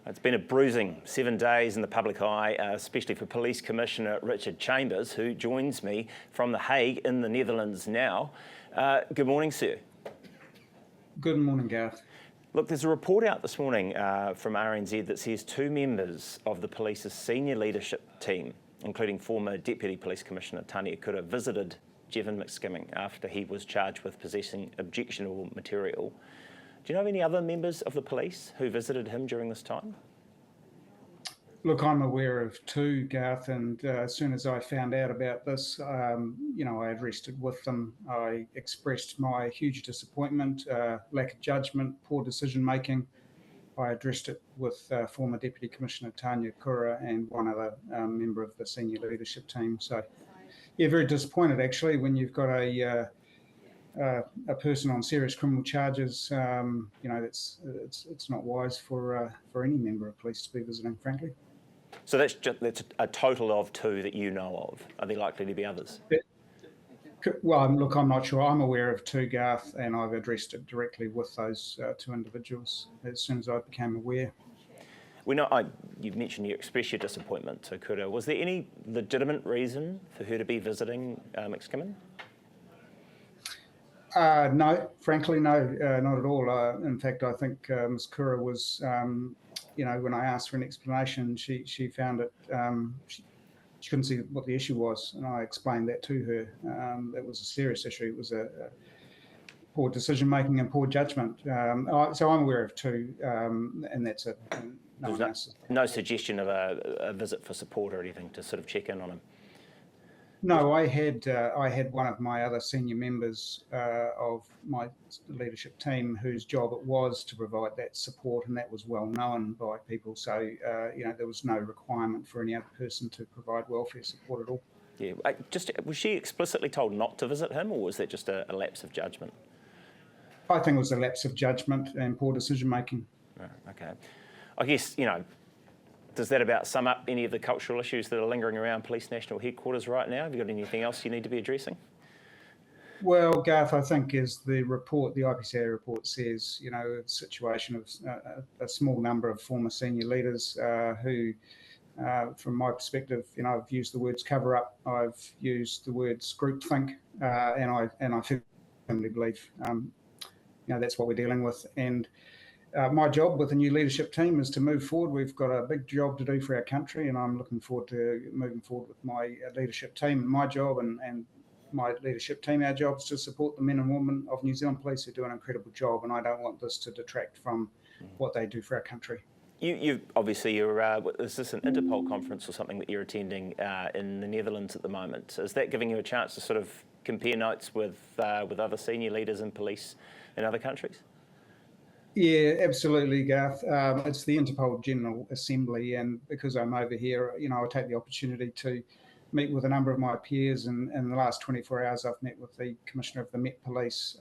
It's been a bruising 7 days in the public eye, especially for Police Commissioner Richard Chambers, who joins me from The Hague in the Netherlands now. Good morning, sir. Good morning, Gareth. Look, there's a report out this morning from RNZ that says 2 members of the police's senior leadership team, including former Deputy Police Commissioner Tania Kura, visited Jevon McSkimming after he was charged with possessing objectionable material. Do you know of any other members of the police who visited him during this time? Look, I'm aware of 2, Gareth, and as soon as I found out about this, I addressed it with them. I expressed my huge disappointment, lack of judgment, poor decision-making. I addressed it with former Deputy Commissioner Tania Kura and one other member of the senior leadership team. So, yeah, very disappointed, actually, when you've got a person on serious criminal charges. It's not wise for any member of police to be visiting, frankly. So that's a total of 2 that you know of. Are there likely to be others? Well, look, I'm not sure. I'm aware of 2, Garth, and I've addressed it directly with those 2 individuals as soon as I became aware. You've mentioned you expressed your disappointment to Kura. Was there any legitimate reason for her to be visiting McSkimming? No, frankly, no, not at all. In fact, I think Ms. Kura was, when I asked for an explanation, she found it, she couldn't see what the issue was, and I explained that to her. It was a serious issue. It was a poor decision-making and poor judgment. So I'm aware of 2, and that's it. No suggestion of a visit for support or anything to sort of check in on him? No, I had one of my other senior members of my leadership team whose job it was to provide that support, and that was well known by people. So, there was no requirement for any other person to provide welfare support at all. Yeah, was she explicitly told not to visit him, or was that just a lapse of judgment? I think it was a lapse of judgment and poor decision making. Okay, I guess does that about sum up any of the cultural issues that are lingering around Police National Headquarters right now? Have you got anything else you need to be addressing? Well, Garth, I think as the IPCA report says, a situation of a small number of former senior leaders who, from my perspective, I've used the words cover up, I've used the words groupthink, and I firmly believe, that's what we're dealing with. And my job with the new leadership team is to move forward. We've got a big job to do for our country, and I'm looking forward to moving forward with my leadership team. My job and my leadership team, our job is to support the men and women of New Zealand Police who do an incredible job, and I don't want this to detract from what they do for our country. Is this an Interpol conference or something that you're attending in the Netherlands at the moment? Is that giving you a chance to sort of compare notes with other senior leaders in police in other countries? Yeah, absolutely, Garth. It's the Interpol General Assembly, and because I'm over here, I take the opportunity to meet with a number of my peers, and in the last 24 hours I've met with the Commissioner of the Met Police,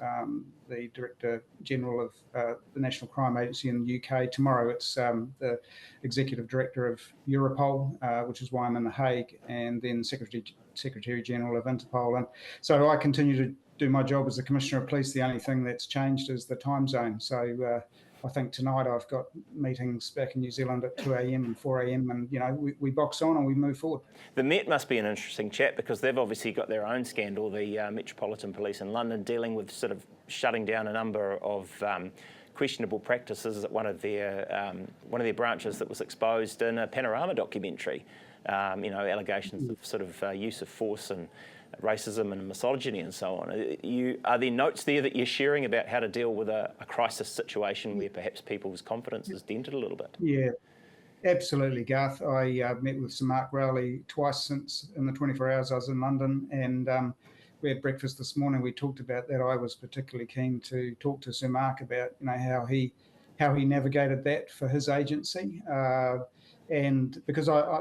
the Director General of the National Crime Agency in the UK. Tomorrow it's the Executive Director of Europol, which is why I'm in The Hague, and then Secretary General of Interpol. And so I continue to do my job as the Commissioner of Police. The only thing that's changed is the time zone. So I think tonight I've got meetings back in New Zealand at 2 a.m. and 4 a.m. and, we box on and we move forward. The Met must be an interesting chat because they've obviously got their own scandal, the Metropolitan Police in London, dealing with sort of shutting down a number of questionable practices at one of their branches that was exposed in a Panorama documentary. Allegations of sort of use of force and racism and misogyny and so on. Are there notes there that you're sharing about how to deal with a crisis situation where perhaps people's confidence is dented a little bit? Yeah, absolutely, Garth. I met with Sir Mark Rowley twice since in the 24 hours I was in London, and we had breakfast this morning. We talked about that. I was particularly keen to talk to Sir Mark about how he navigated that for his agency, and because I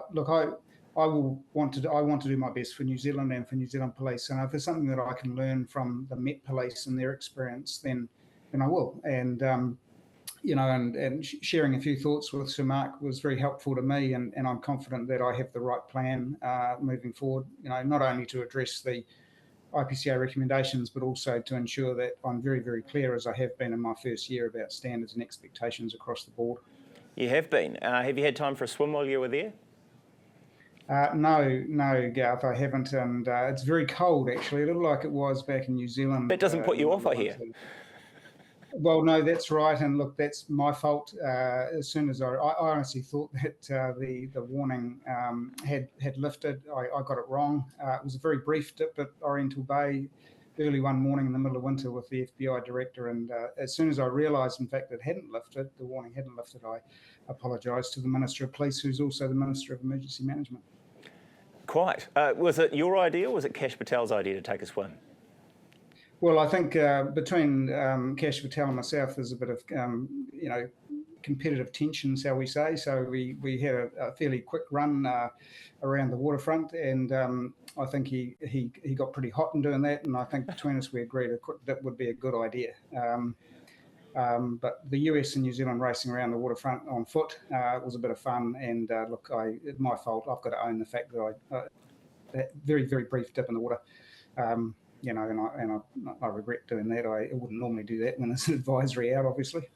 want to do my best for New Zealand and for New Zealand Police, and if there's something that I can learn from the Met Police and their experience, then I will. And and sharing a few thoughts with Sir Mark was very helpful to me, and I'm confident that I have the right plan moving forward. Not only to address the IPCA recommendations, but also to ensure that I'm very, very clear, as I have been in my first year, about standards and expectations across the board. You have been. Have you had time for a swim while you were there? No, Garth, I haven't, and it's very cold actually, a little like it was back in New Zealand. That doesn't put you off, I hear. Well, no, that's right, and look, that's my fault. As soon as I honestly thought that the warning had lifted, I got it wrong. It was a very brief dip at Oriental Bay early one morning in the middle of winter with the FBI director, and as soon as I realised, in fact, it hadn't lifted, the warning hadn't lifted, I apologised to the Minister of Police, who's also the Minister of Emergency Management. Quite. Was it your idea, or was it Kash Patel's idea to take a swim? Well, I think between Kash Patel and myself, there's a bit of, competitive tension, shall we say. So we had a fairly quick run around the waterfront, and I think he got pretty hot in doing that. And I think between us, we agreed that would be a good idea. But the US and New Zealand racing around the waterfront on foot was a bit of fun. And look, it's my fault. I've got to own the fact that that very, very brief dip in the water. And I regret doing that. I wouldn't normally do that when there's an advisory out, obviously.